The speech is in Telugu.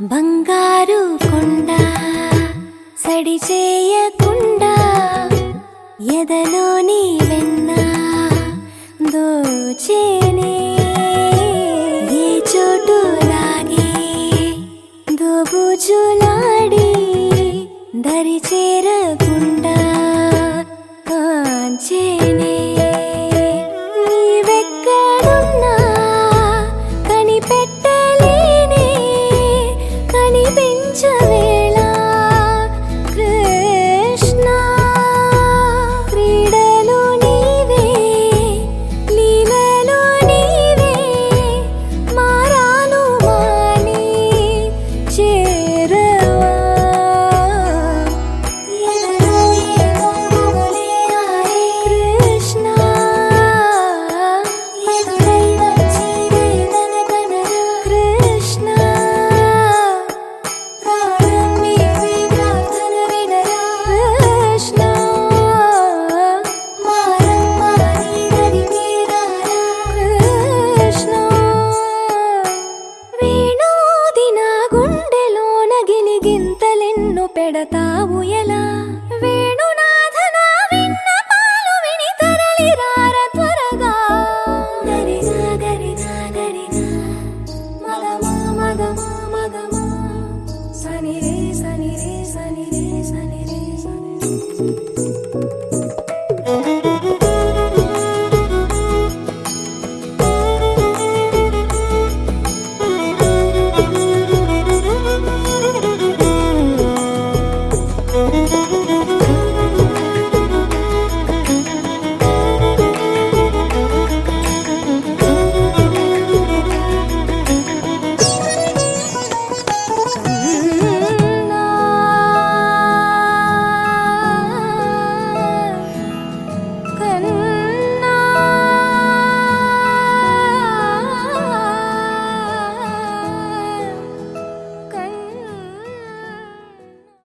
బంగారు కొండ సడి చేయకుండా ఎదలోని వెన్న దోచేనే ఏ చోటు లాగే దోబుచులాడి దరి చేరకుండా కాంచేనే నీవెక్కడున్నా కనిపెట్టలేనే కనిపించవేళ కృష్ణ క్రీడలు నీవే లీలలు నీవే మారాను మాని చేరవా ఎదలో ఏమో గుబులే ఆయే కృష్ణ ఎదురై వచ్చి వేదన కనరా కృష్ణ ప్రాణం నీవే ప్రార్థన వినరా కృష్ణ మారమ్మా నీ దరికి రారా కృష్ణ వేణోది నా గుండెలోన గిలిగింతలెన్ను పెడతావు ఎలా వేణునాథ నా విన్నపాలు విని తరలి రార త్వరగా గరి సాగరి